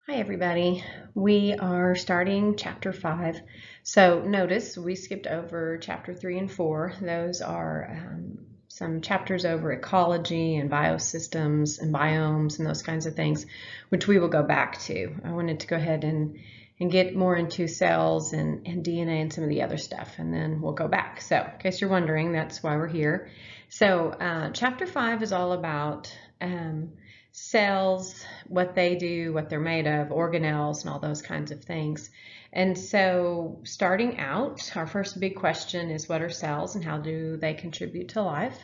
Hi everybody. We are starting chapter 5. So notice we skipped over chapter 3 and 4. Those are some chapters over ecology and biosystems and biomes and those kinds of things, which we will go back to. I wanted to go ahead and get more into cells and DNA and some of the other stuff, and then we'll go back. So in case you're wondering, that's why we're here. So chapter 5 is all about cells, what they do, what they're made of, organelles, and all those kinds of things. And so starting out, our first big question is, what are cells and how do they contribute to life?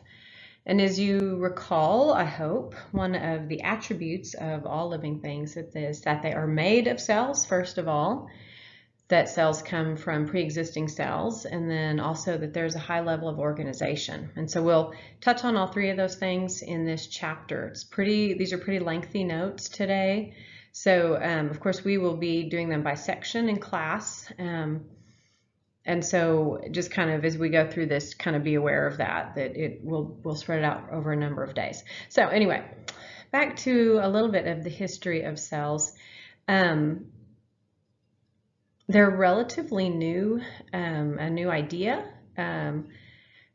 And as you recall, I hope, one of the attributes of all living things is that they are made of cells, first of all, that cells come from pre-existing cells, and then also that there's a high level of organization. And so we'll touch on all three of those things in this chapter. These are pretty lengthy notes today. So of course we will be doing them by section in class. And so just kind of as we go through this, kind of be aware of that we'll spread it out over a number of days. So anyway, back to a little bit of the history of cells. They're relatively new, a new idea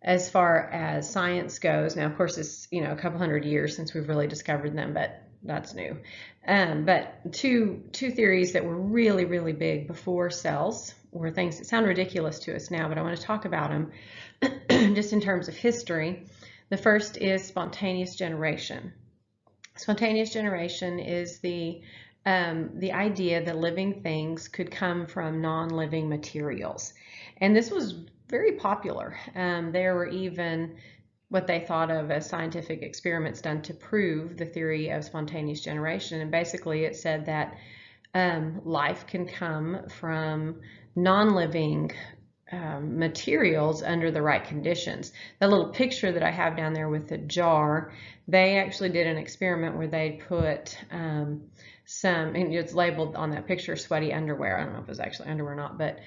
as far as science goes. Now, of course, it's a couple hundred years since we've really discovered them, but that's new. But two theories that were really, really big before cells were things that sound ridiculous to us now, but I want to talk about them just in terms of history. The first is spontaneous generation. Spontaneous generation is the idea that living things could come from non-living materials. And this was very popular. There were even what they thought of as scientific experiments done to prove the theory of spontaneous generation. And basically it said that life can come from non-living materials under the right conditions. The little picture that I have down there with the jar, they actually did an experiment where they put and it's labeled on that picture sweaty underwear. I don't know if it was actually underwear or not, but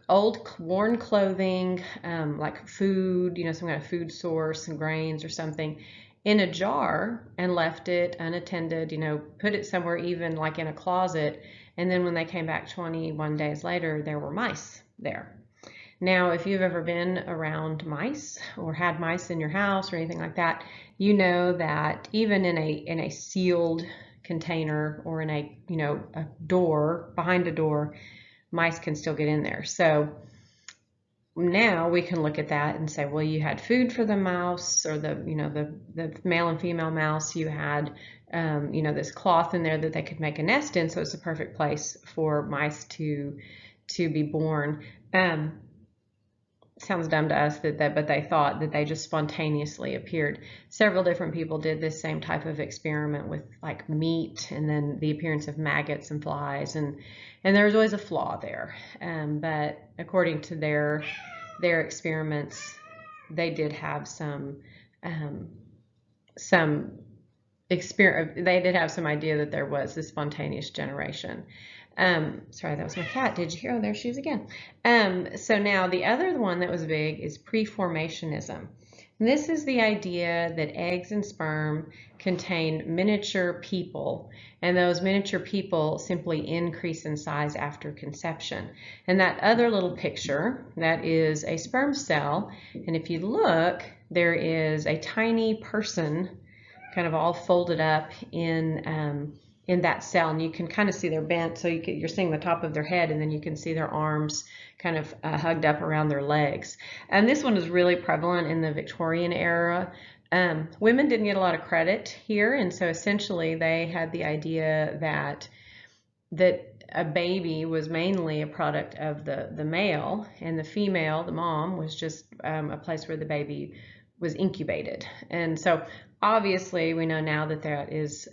old worn clothing, like food, some kind of food source and grains or something, in a jar and left it unattended, put it somewhere even like in a closet. And then when they came back 21 days later, there were mice there. Now, if you've ever been around mice or had mice in your house or anything like that, you know that even in a sealed container or in a door, behind a door, mice can still get in there. So now we can look at that and say, well, you had food for the mouse, or the male and female mouse. You had this cloth in there that they could make a nest in, so it's a perfect place for mice to be born. Sounds dumb to us but they thought that they just spontaneously appeared. Several different people did this same type of experiment with like meat, and then the appearance of maggots and flies, and there was always a flaw there. But according to their experiments, they did have some idea that there was this spontaneous generation. Sorry, that was my cat. Did you hear? Oh, there she is again. So now the other one that was big is preformationism. And this is the idea that eggs and sperm contain miniature people, and those miniature people simply increase in size after conception. And that other little picture, that is a sperm cell. And if you look, there is a tiny person kind of all folded up in that cell, and you can kind of see they're bent, so you're seeing the top of their head, and then you can see their arms kind of hugged up around their legs. And this one is really prevalent in the Victorian era. Women didn't get a lot of credit here, and so essentially they had the idea that a baby was mainly a product of the male, and the female, the mom, was just a place where the baby was incubated. And so obviously we know now that that is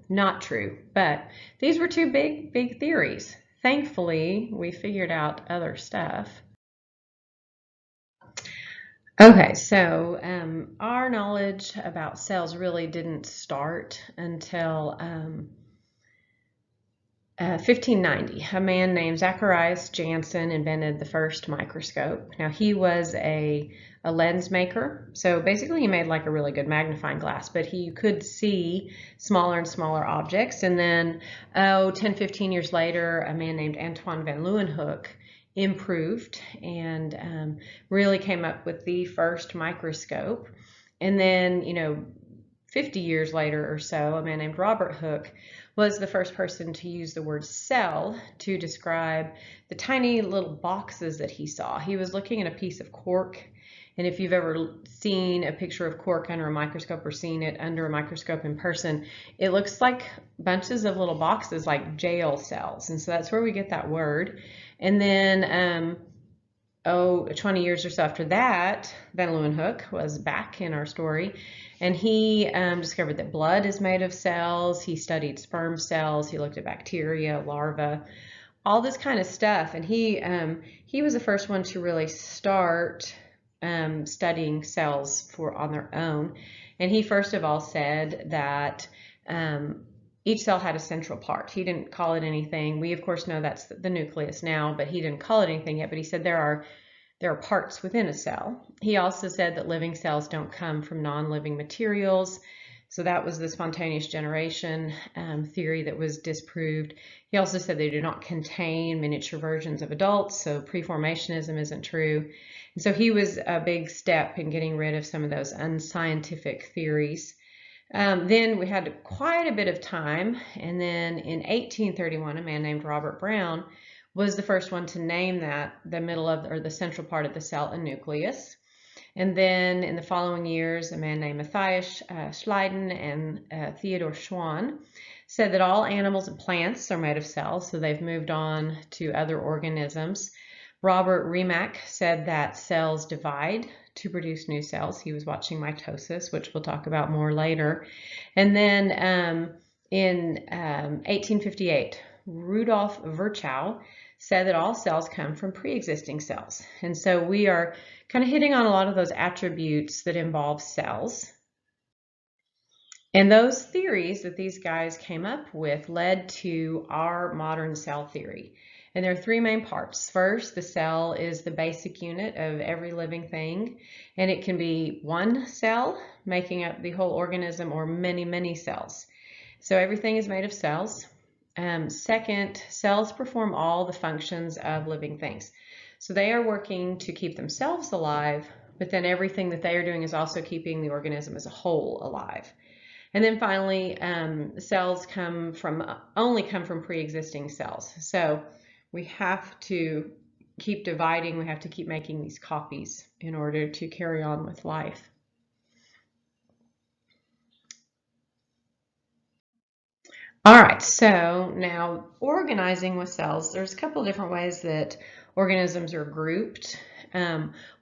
not true, but these were two big theories. Thankfully, we figured out other stuff. Okay, so our knowledge about cells really didn't start until 1590, a man named Zacharias Janssen invented the first microscope. Now, he was a lens maker, so basically he made like a really good magnifying glass, but he could see smaller and smaller objects. And then 10, 15 years later, a man named Antoine van Leeuwenhoek improved and really came up with the first microscope. And then, 50 years later or so, a man named Robert Hooke was the first person to use the word cell to describe the tiny little boxes that he saw. He was looking at a piece of cork, and if you've ever seen a picture of cork under a microscope or seen it under a microscope in person, it looks like bunches of little boxes like jail cells, and so that's where we get that word. And then 20 years or so after that, Van Leeuwenhoek was back in our story, and he discovered that blood is made of cells. He studied sperm cells. He looked at bacteria, larvae, all this kind of stuff. And he was the first one to really start studying cells on their own. And he first of all said that each cell had a central part. He didn't call it anything. We of course know that's the nucleus now, but he didn't call it anything yet. But he said there are parts within a cell. He also said that living cells don't come from non-living materials. So that was the spontaneous generation theory that was disproved. He also said they do not contain miniature versions of adults, so preformationism isn't true. And so he was a big step in getting rid of some of those unscientific theories. Then we had quite a bit of time, and then in 1831, a man named Robert Brown was the first one to name that the middle of, or the central part of the cell, a nucleus. And then in the following years, a man named Matthias Schleiden and Theodor Schwann said that all animals and plants are made of cells, so they've moved on to other organisms. Robert Remak said that cells divide to produce new cells. He was watching mitosis, which we'll talk about more later. And then in 1858, Rudolf Virchow said that all cells come from pre-existing cells. And so we are kind of hitting on a lot of those attributes that involve cells. And those theories that these guys came up with led to our modern cell theory. And there are three main parts. First, the cell is the basic unit of every living thing, and it can be one cell making up the whole organism or many, many cells. So everything is made of cells. Second, cells perform all the functions of living things. So they are working to keep themselves alive, but then everything that they are doing is also keeping the organism as a whole alive. And then finally, cells only come from pre-existing cells. So we have to keep dividing, we have to keep making these copies in order to carry on with life. All right, so now organizing with cells, there's a couple different ways that organisms are grouped.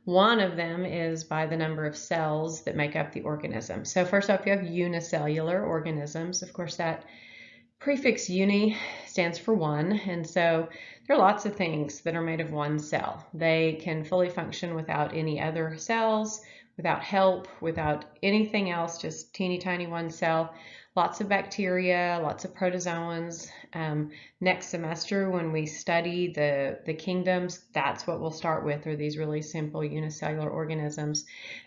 One of them is by the number of cells that make up the organism. So first off, you have unicellular organisms. Of course, that prefix uni stands for one, and so there are lots of things that are made of one cell. They can fully function without any other cells, without help, without anything else, just teeny tiny one cell. Lots of bacteria, lots of protozoans. Next semester when we study the kingdoms, that's what we'll start with, are these really simple unicellular organisms.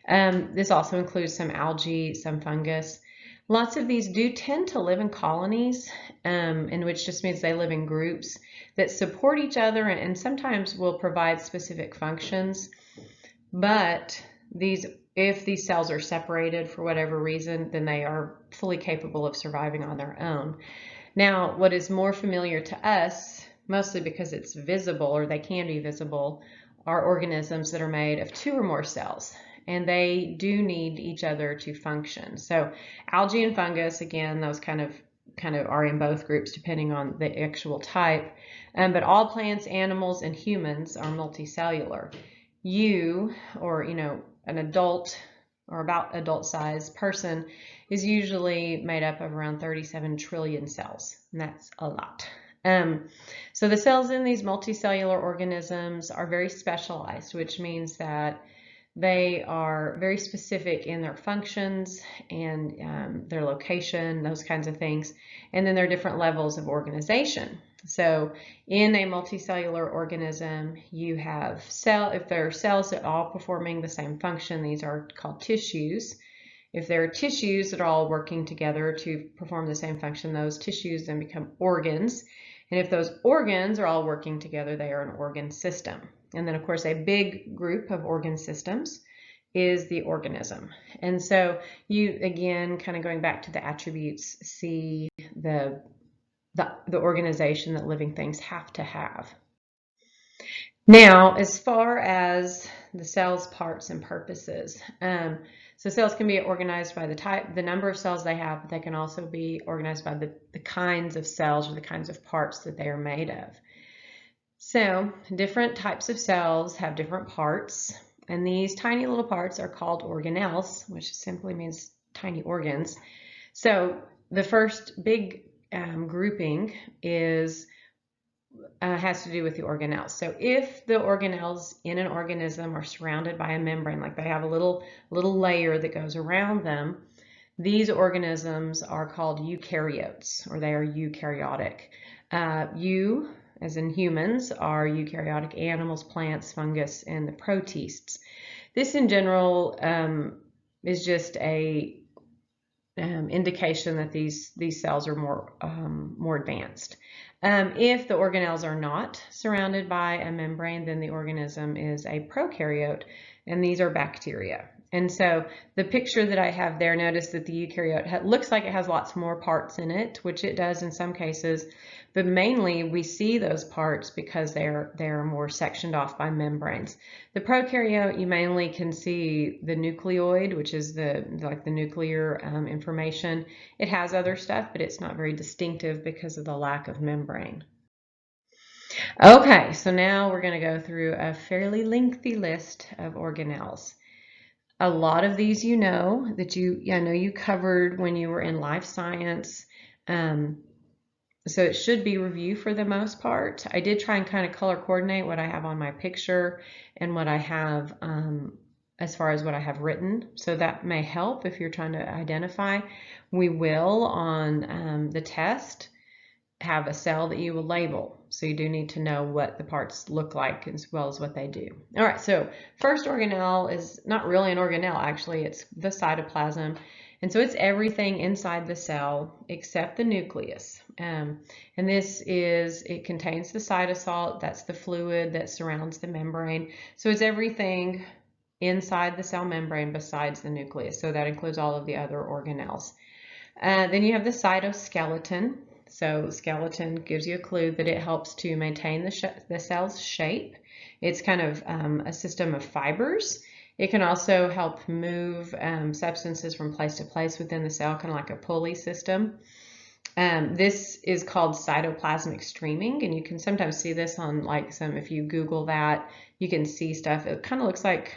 This also includes some algae, some fungus. Lots of these do tend to live in colonies, in which just means they live in groups that support each other and sometimes will provide specific functions. But if these cells are separated for whatever reason, then they are fully capable of surviving on their own. Now, what is more familiar to us, mostly because it's visible or they can be visible, are organisms that are made of two or more cells. And they do need each other to function. So algae and fungus, again, those kind of are in both groups depending on the actual type. But all plants, animals, and humans are multicellular. You, or an adult or about adult size person, is usually made up of around 37 trillion cells, and that's a lot. So the cells in these multicellular organisms are very specialized, which means that They are very specific in their functions and their location, those kinds of things. And then there are different levels of organization. So in a multicellular organism, you have if there are cells that are all performing the same function, these are called tissues. If there are tissues that are all working together to perform the same function, those tissues then become organs. And if those organs are all working together, they are an organ system. And then, of course, a big group of organ systems is the organism. And so you, again, kind of going back to the attributes, see the organization that living things have to have. Now, as far as the cell's parts and purposes, so cells can be organized by the number of cells they have, but they can also be organized by the kinds of cells or the kinds of parts that they are made of. So different types of cells have different parts, and these tiny little parts are called organelles, which simply means tiny organs. So the first big grouping has to do with the organelles. So if the organelles in an organism are surrounded by a membrane, like they have a little layer that goes around them, these organisms are called eukaryotes, or they are eukaryotic. As in humans, are eukaryotic animals, plants, fungus, and the protists. This in general is just a indication that these cells are more advanced. If the organelles are not surrounded by a membrane, then the organism is a prokaryote, and these are bacteria. And so the picture that I have there, notice that the eukaryote looks like it has lots more parts in it, which it does in some cases, but mainly we see those parts because they're more sectioned off by membranes. The prokaryote, you mainly can see the nucleoid, which is the nuclear information. It has other stuff, but it's not very distinctive because of the lack of membrane. Okay, so now we're going to go through a fairly lengthy list of organelles. A lot of these I know you covered when you were in life science, so it should be review for the most part. I did try and kind of color coordinate what I have on my picture and what I have as far as what I have written, so that may help if you're trying to identify. We will on the test have a cell that you will label. So you do need to know what the parts look like as well as what they do. All right, so first organelle is not really an organelle, actually. It's the cytoplasm. And so it's everything inside the cell except the nucleus. And it contains the cytosol, that's the fluid that surrounds the membrane. So it's everything inside the cell membrane besides the nucleus. So that includes all of the other organelles. Then you have the cytoskeleton. So skeleton gives you a clue that it helps to maintain the cell's shape. It's kind of a system of fibers. It can also help move substances from place to place within the cell, kind of like a pulley system. This is called cytoplasmic streaming, and you can sometimes see this on if you Google that, you can see stuff. It kind of looks like,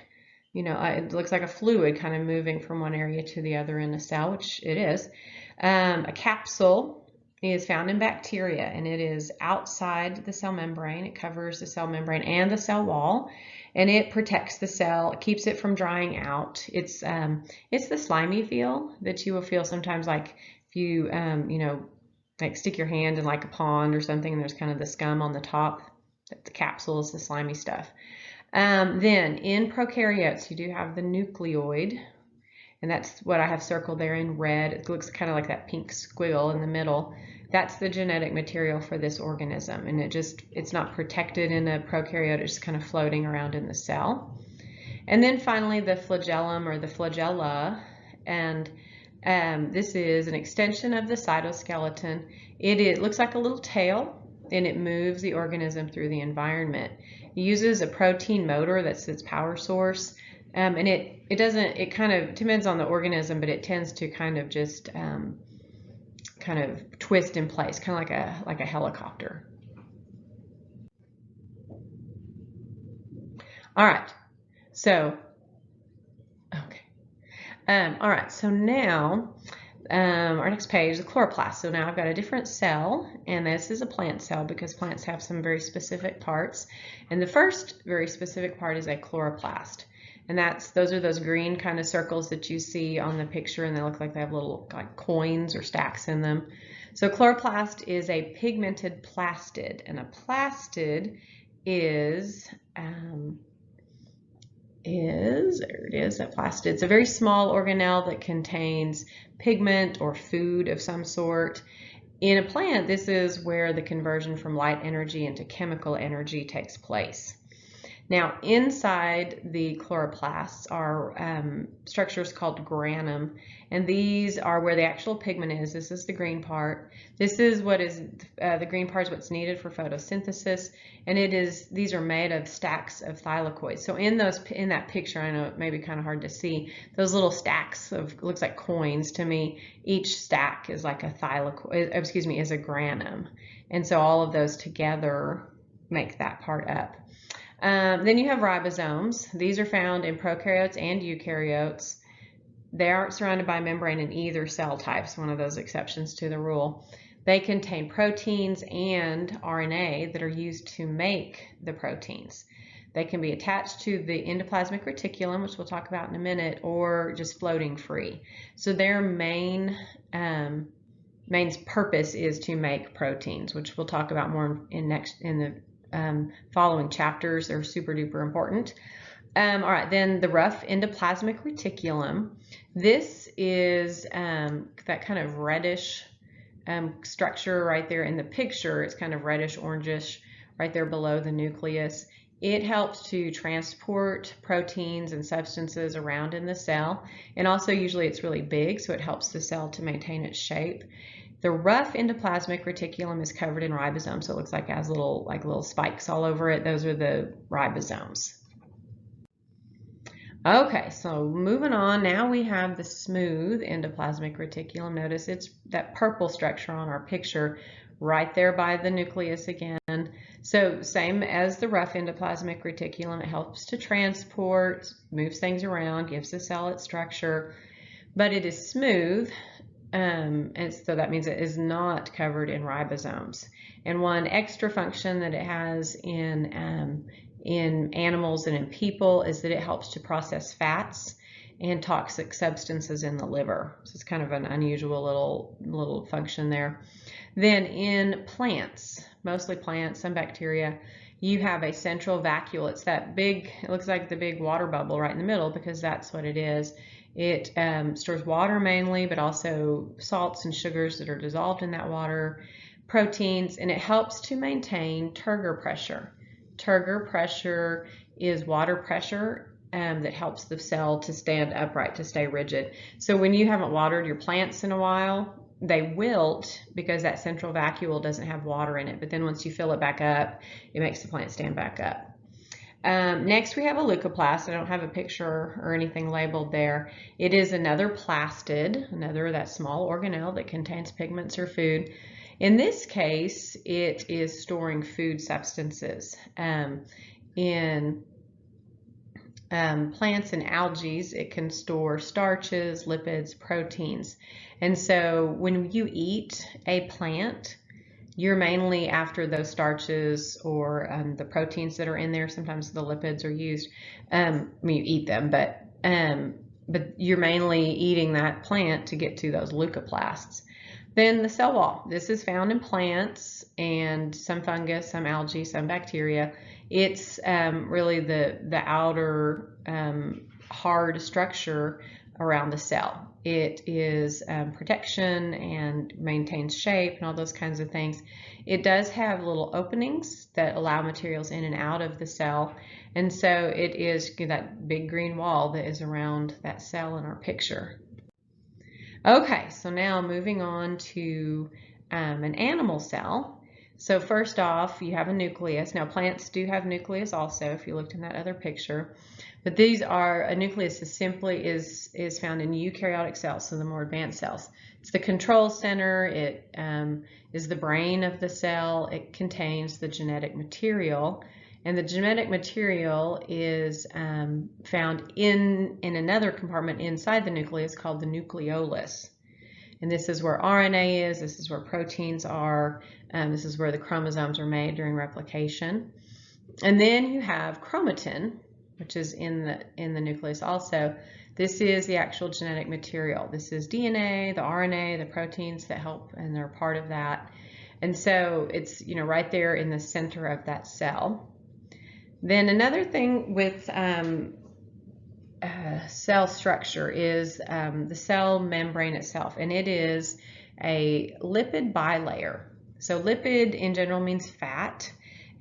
it looks like a fluid kind of moving from one area to the other in a cell, which it is. A capsule is found in bacteria, and it is outside the cell membrane. It covers the cell membrane and the cell wall, and it protects the cell. It keeps it from drying out. It's the slimy feel that you will feel sometimes, like if you like stick your hand in like a pond or something, and there's kind of the scum on the top. The capsule is the slimy stuff. Then in prokaryotes, you do have the nucleoid, and that's what I have circled there in red. It looks kind of like that pink squiggle in the middle. That's the genetic material for this organism, and it's not protected in a prokaryote. It's just kind of floating around in the cell. And then finally the flagellum, or the flagella, and this is an extension of the cytoskeleton. It looks like a little tail, and it moves the organism through the environment. It uses a protein motor, that's its power source. And it kind of depends on the organism, but it tends to kind of just kind of twist in place, kind of like a helicopter. All right, so okay. All right, so now our next page, the chloroplast. So now I've got a different cell, and this is a plant cell because plants have some very specific parts. And the first very specific part is a chloroplast. And those are those green kind of circles that you see on the picture, and they look like they have little like coins or stacks in them. So chloroplast is a pigmented plastid, and a plastid is there it is, a plastid. It's a very small organelle that contains pigment or food of some sort. In a plant, this is where the conversion from light energy into chemical energy takes place. Now, inside the chloroplasts are structures called granum, and these are where the actual pigment is. This is the green part. This is what is the green part is what's needed for photosynthesis, and these are made of stacks of thylakoids. So in that picture, I know it may be kind of hard to see, those little stacks of, looks like coins to me. Each stack is like a thylakoid, excuse me, is a granum, and so all of those together make that part up. Then you have ribosomes. These are found in prokaryotes and eukaryotes. They aren't surrounded by membrane in either cell types, one of those exceptions to the rule. They contain proteins and RNA that are used to make the proteins. They can be attached to the endoplasmic reticulum, which we'll talk about in a minute, or just floating free. So their main purpose is to make proteins, which we'll talk about more in the following chapters. Are super duper important. All right, then the rough endoplasmic reticulum. This is that kind of reddish structure right there in the picture. It's kind of reddish orangish right there below the nucleus. It helps to transport proteins and substances around in the cell, and also usually it's really big, so it helps the cell to maintain its shape. The rough endoplasmic reticulum is covered in ribosomes, so it looks like it has little spikes all over it. Those are the ribosomes. Okay, so moving on, now we have the smooth endoplasmic reticulum. Notice it's that purple structure on our picture right there by the nucleus again. So same as the rough endoplasmic reticulum, it helps to transport, moves things around, gives the cell its structure, but it is smooth. And so that means it is not covered in ribosomes. And one extra function that it has in animals and in people is that it helps to process fats and toxic substances in the liver. So it's kind of an unusual little function there. Then in plants, mostly plants, some bacteria, you have a central vacuole. It's that big, it looks like the big water bubble right in the middle, because that's what it is. It stores water mainly, but also salts and sugars that are dissolved in that water, proteins, and it helps to maintain turgor pressure. Turgor pressure is water pressure that helps the cell to stand upright, to stay rigid. So when you haven't watered your plants in a while, they wilt because that central vacuole doesn't have water in it. But then once you fill it back up, it makes the plant stand back up. Next we have a leucoplast. I don't have a picture or anything labeled there. It is another plastid, another that small organelle that contains pigments or food. In this case, it is storing food substances. In plants and algae, it can store starches, lipids, proteins. And so when you eat a plant, you're mainly after those starches or the proteins that are in there. Sometimes the lipids are used. You eat them, but you're mainly eating that plant to get to those leucoplasts. Then the cell wall. This is found in plants and some fungus, some algae, some bacteria. It's really the outer hard structure around the cell. It is protection and maintains shape and all those kinds of things. It does have little openings that allow materials in and out of the cell, and so it is that big green wall that is around that cell in our picture. Okay, so now moving on to an animal cell. So first off, you have a nucleus. Now plants do have nucleus also, if you looked in that other picture. But these are, a nucleus is simply is found in eukaryotic cells, so the more advanced cells. It's the control center, it is the brain of the cell, it contains the genetic material, and the genetic material is found in another compartment inside the nucleus called the nucleolus. And this is where RNA is, this is where proteins are, this is where the chromosomes are made during replication. And then you have chromatin. which is in the nucleus also. This is the actual genetic material. This is DNA, the RNA, the proteins that help, and they're part of that. And so it's, you know, right there in the center of that cell. Then another thing with cell structure is the cell membrane itself, and it is a lipid bilayer. So lipid in general means fat,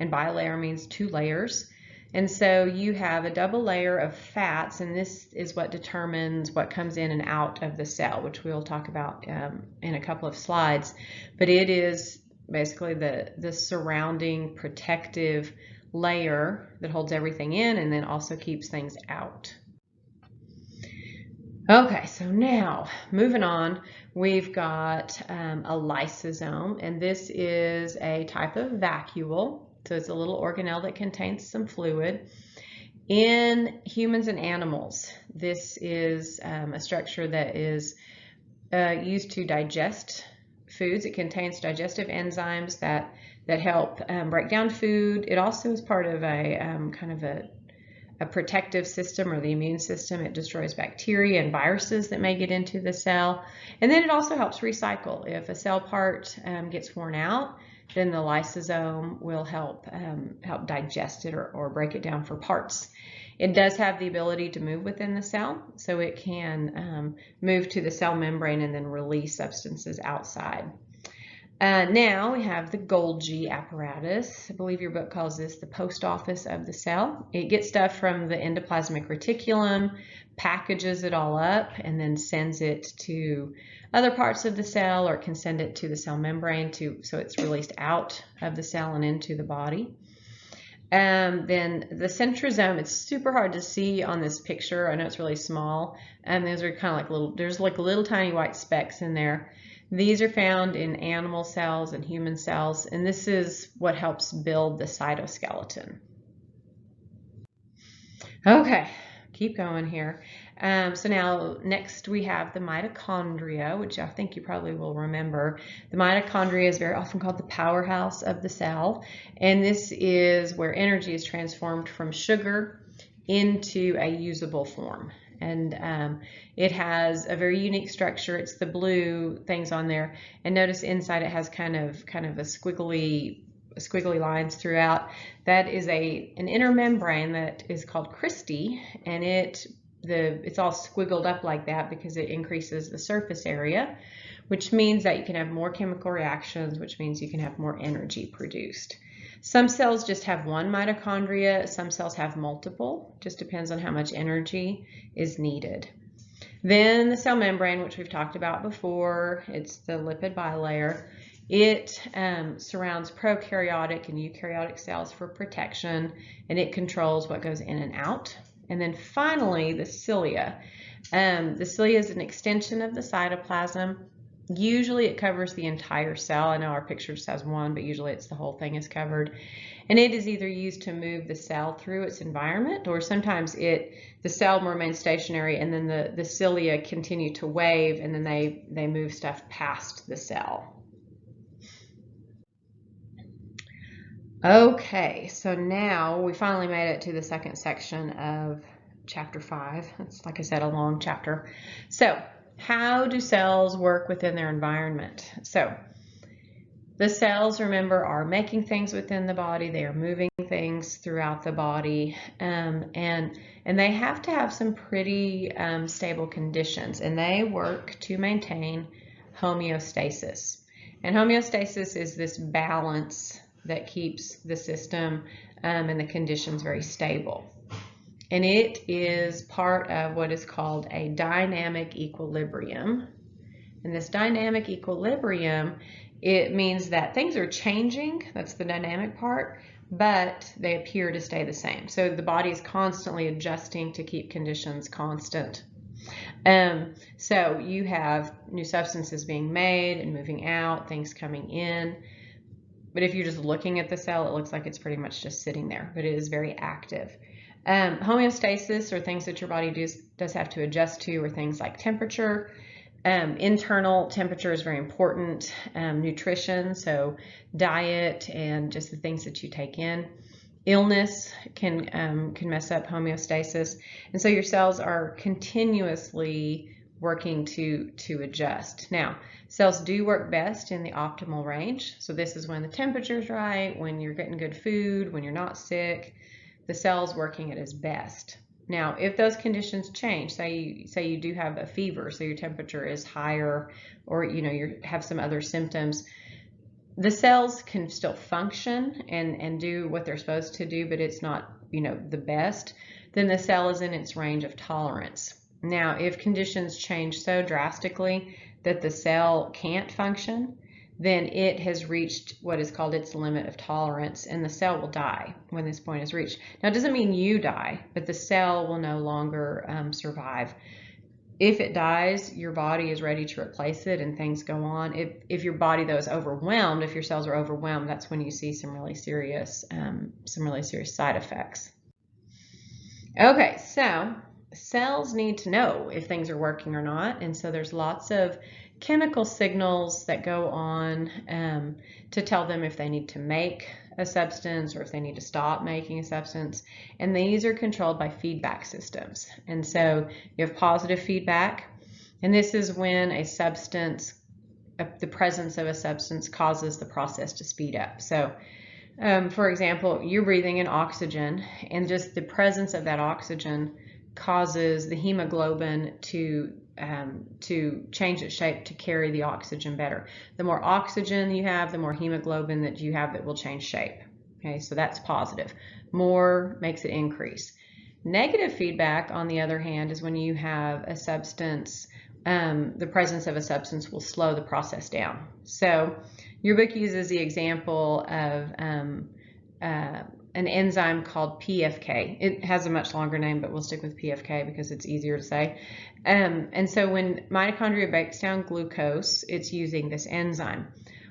and bilayer means two layers. And so you have a double layer of fats, and this is what determines what comes in and out of the cell, which we'll talk about in a couple of slides. But it is basically the surrounding protective layer that holds everything in and then also keeps things out. Okay, so now moving on, we've got a lysosome, and this is a type of vacuole. So it's a little organelle that contains some fluid. In humans and animals, this is a structure that is used to digest foods. It contains digestive enzymes that help break down food. It also is part of a kind of a protective system, or the immune system. It destroys bacteria and viruses that may get into the cell. And then it also helps recycle. If a cell part gets worn out, then the lysosome will help digest it or break it down for parts. It does have the ability to move within the cell, so it can move to the cell membrane and then release substances outside. Now we have the Golgi apparatus. I believe your book calls this the post office of the cell. It gets stuff from the endoplasmic reticulum, packages it all up, and then sends it to other parts of the cell, or it can send it to the cell membrane so it's released out of the cell and into the body. Then the centrosome, it's super hard to see on this picture. I know it's really small. Those are kind of like there's like little tiny white specks in there. These are found in animal cells and human cells, and this is what helps build the cytoskeleton. Okay, keep going here. So now next we have the mitochondria, which I think you probably will remember. The mitochondria is very often called the powerhouse of the cell, and this is where energy is transformed from sugar into a usable form. And it has a very unique structure. It's the blue things on there, and notice inside it has kind of a squiggly lines throughout. That is an inner membrane that is called cristae, and it's all squiggled up like that because it increases the surface area, which means that you can have more chemical reactions, which means you can have more energy produced. Some cells just have one mitochondria, some cells have multiple, just depends on how much energy is needed. Then the cell membrane, which we've talked about before, it's the lipid bilayer. It surrounds prokaryotic and eukaryotic cells for protection, and it controls what goes in and out. And then finally, the cilia. The cilia is an extension of the cytoplasm. Usually it covers the entire cell. I know our picture just has one, but usually it's the whole thing is covered. And it is either used to move the cell through its environment, or sometimes the cell remains stationary and then the cilia continue to wave, and then they move stuff past the cell. Okay, so now we finally made it to the second section of chapter 5. It's, like I said, a long chapter. So how do cells work within their environment? So the cells, remember, are making things within the body. They are moving things throughout the body, and they have to have some pretty stable conditions, and they work to maintain homeostasis. And homeostasis is this balance that keeps the system and the conditions very stable. And it is part of what is called a dynamic equilibrium. And this dynamic equilibrium, it means that things are changing, that's the dynamic part, but they appear to stay the same. So the body is constantly adjusting to keep conditions constant. So you have new substances being made and moving out, things coming in. But if you're just looking at the cell, it looks like it's pretty much just sitting there, but it is very active. Homeostasis, or things that your body does have to adjust to, are things like temperature. Internal temperature is very important. Nutrition, so diet and just the things that you take in. Illness can mess up homeostasis, and so your cells are continuously working to adjust. Now, cells do work best in the optimal range. So this is when the temperature's right, when you're getting good food, when you're not sick, the cell's working at its best. Now, if those conditions change, say you do have a fever, so your temperature is higher, or you have some other symptoms, the cells can still function and do what they're supposed to do, but it's not, the best. Then the cell is in its range of tolerance. Now, if conditions change so drastically that the cell can't function, then it has reached what is called its limit of tolerance, and the cell will die when this point is reached. Now, it doesn't mean you die, but the cell will no longer survive. If it dies, your body is ready to replace it and things go on. If your body, though, is overwhelmed, if your cells are overwhelmed, that's when you see some really serious side effects. Okay, so cells need to know if things are working or not, and so there's lots of chemical signals that go on to tell them if they need to make a substance or if they need to stop making a substance, and these are controlled by feedback systems. And so you have positive feedback, and this is when the presence of a substance causes the process to speed up. So for example, you're breathing in oxygen, and just the presence of that oxygen causes the hemoglobin to change its shape to carry the oxygen better. The more oxygen you have, the more hemoglobin that you have that will change shape. Okay, so that's positive. More makes it increase. Negative feedback, on the other hand, is when you have a substance, the presence of a substance will slow the process down. So your book uses the example of an enzyme called PFK. It has a much longer name, but we'll stick with PFK because it's easier to say. And so when mitochondria breaks down glucose, it's using this enzyme.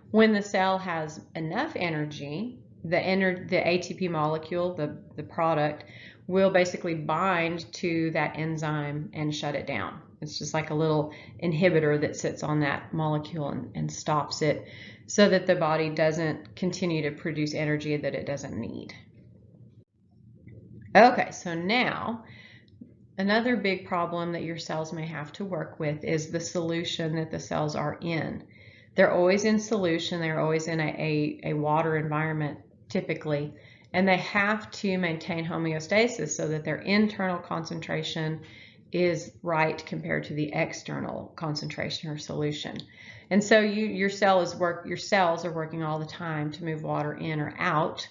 When the cell has enough energy, the ATP molecule, the product, will basically bind to that enzyme and shut it down. It's just like a little inhibitor that sits on that molecule and stops it so that the body doesn't continue to produce energy that it doesn't need. Okay, so now another big problem that your cells may have to work with is the solution that the cells are in. They're always in solution, they're always in a water environment typically, and they have to maintain homeostasis so that their internal concentration is right compared to the external concentration or solution. And so your cells are working all the time to move water in or out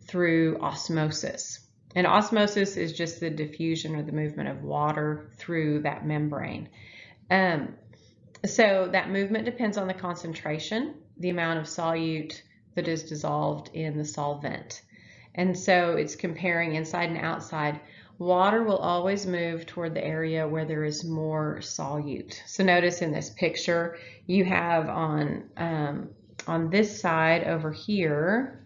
through osmosis. And osmosis is just the diffusion or the movement of water through that membrane. So that movement depends on the concentration, the amount of solute that is dissolved in the solvent. And so it's comparing inside and outside. Water will always move toward the area where there is more solute. So notice in this picture, you have on this side over here,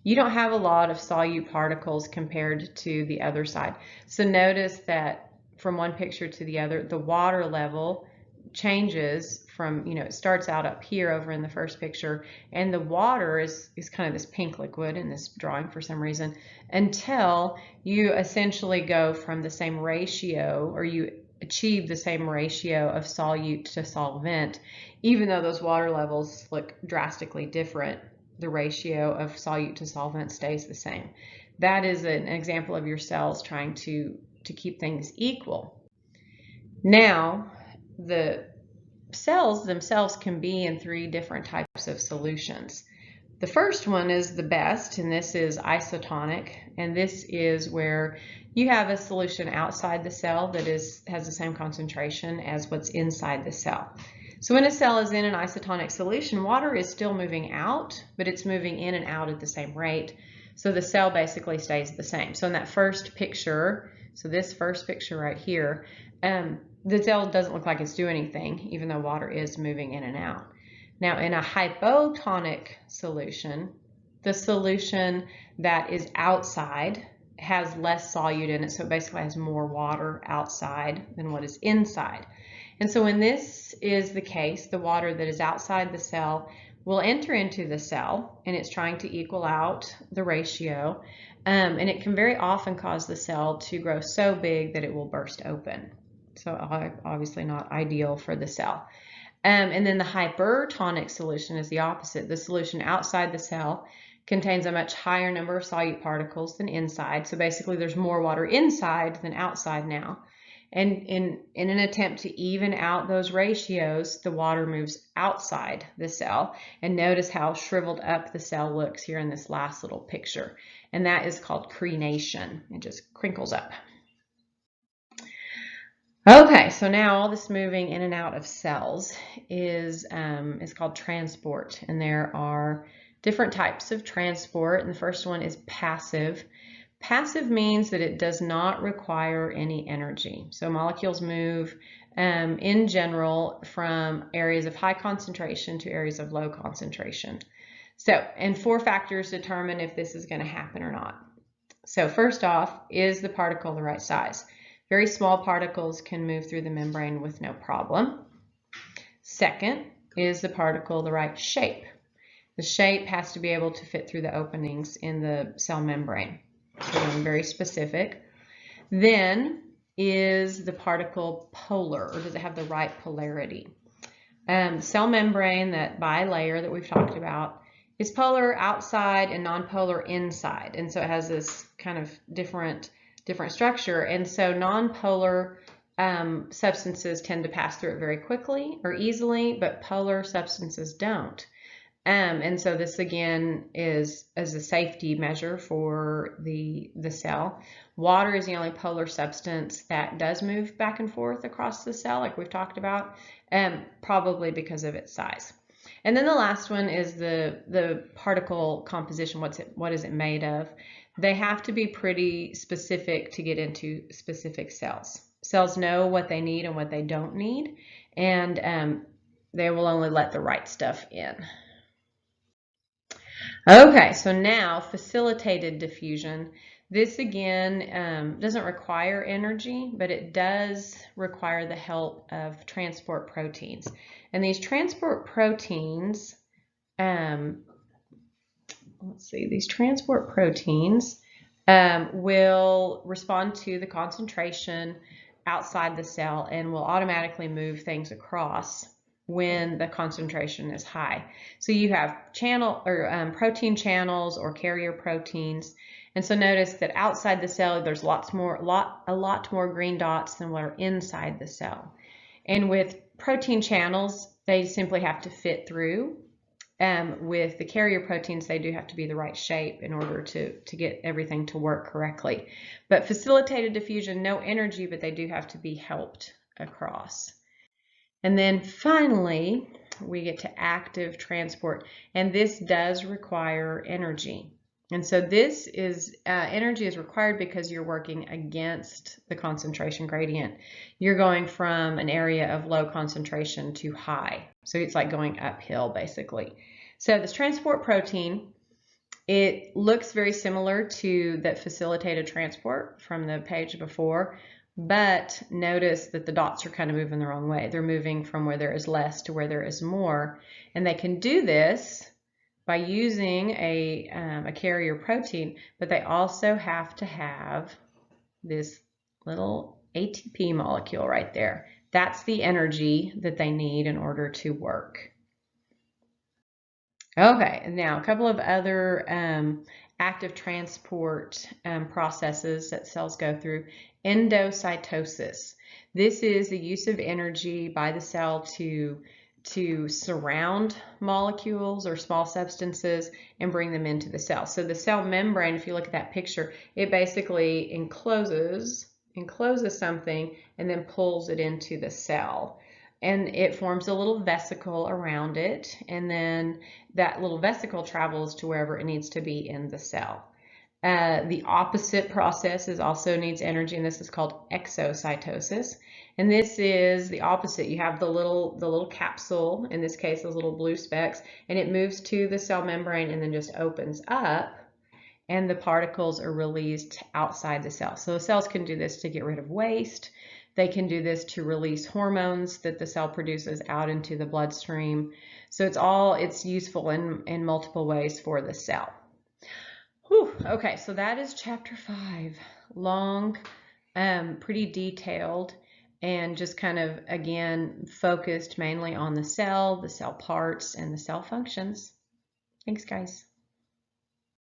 you don't have a lot of solute particles compared to the other side. So notice that from one picture to the other, the water level changes from, it starts out up here over in the first picture, and the water is kind of this pink liquid in this drawing for some reason, until you essentially go from the same ratio, or you achieve the same ratio of solute to solvent. Even though those water levels look drastically different, the ratio of solute to solvent stays the same. That is an example of your cells trying to keep things equal. Now, the cells themselves can be in 3 different types of solutions. The first one is the best, and this is isotonic, and this is where you have a solution outside the cell that has the same concentration as what's inside the cell. So when a cell is in an isotonic solution, water is still moving out, but it's moving in and out at the same rate. So the cell basically stays the same. So in that first picture, so this first picture right here, the cell doesn't look like it's doing anything, even though water is moving in and out. Now in a hypotonic solution, the solution that is outside has less solute in it, so it basically has more water outside than what is inside. And so when this is the case, the water that is outside the cell will enter into the cell, and it's trying to equal out the ratio, and it can very often cause the cell to grow so big that it will burst open. So obviously not ideal for the cell. And then the hypertonic solution is the opposite. The solution outside the cell contains a much higher number of solute particles than inside. So basically there's more water inside than outside now. And in an attempt to even out those ratios, the water moves outside the cell. And notice how shriveled up the cell looks here in this last little picture. And that is called crenation. It just crinkles up. Okay, so now all this moving in and out of cells is called transport, and there are different types of transport, and the first one is passive. Passive means that it does not require any energy. So molecules move in general from areas of high concentration to areas of low concentration. So, and 4 factors determine if this is going to happen or not. So first off, is the particle the right size? Very small particles can move through the membrane with no problem. Second, is the particle the right shape? The shape has to be able to fit through the openings in the cell membrane. So very specific. Then, is the particle polar, or does it have the right polarity? Cell membrane, that bilayer that we've talked about, is polar outside and nonpolar inside. And so it has this kind of different structure, and so nonpolar substances tend to pass through it very quickly or easily, but polar substances don't. And so this again is as a safety measure for the cell. Water is the only polar substance that does move back and forth across the cell, like we've talked about, probably because of its size. And then the last one is the particle composition. What is it made of? They have to be pretty specific to get into specific cells. Cells know what they need and what they don't need, and they will only let the right stuff in. Okay, so now facilitated diffusion. This again doesn't require energy, but it does require the help of transport proteins. And these transport proteins, these transport proteins will respond to the concentration outside the cell and will automatically move things across when the concentration is high. So you have protein channels or carrier proteins. And so notice that outside the cell, there's a lot more green dots than what are inside the cell. And with protein channels, they simply have to fit through. With the carrier proteins, they do have to be the right shape in order to get everything to work correctly. But facilitated diffusion, no energy, but they do have to be helped across. And then finally, we get to active transport, and this does require energy. And so this is energy is required because you're working against the concentration gradient. You're going from an area of low concentration to high. So it's like going uphill basically. So this transport protein, it looks very similar to that facilitated transport from the page before, but notice that the dots are kind of moving the wrong way. They're moving from where there is less to where there is more. And they can do this by using a carrier protein, but they also have to have this little ATP molecule right there. That's the energy that they need in order to work. Okay, and now a couple of other active transport processes that cells go through. Endocytosis. This is the use of energy by the cell to surround molecules or small substances and bring them into the cell. So the cell membrane, if you look at that picture, it basically encloses something and then pulls it into the cell. And it forms a little vesicle around it, and then that little vesicle travels to wherever it needs to be in the cell. The opposite process also needs energy, and this is called exocytosis. And this is the opposite. You have the little capsule, in this case, those little blue specks, and it moves to the cell membrane and then just opens up, and the particles are released outside the cell. So the cells can do this to get rid of waste, They can do this to release hormones that the cell produces out into the bloodstream. So it's useful in multiple ways for the cell. Whew. Okay, so that is chapter 5. Long, pretty detailed, and just kind of, again, focused mainly on the cell parts, and the cell functions. Thanks, guys.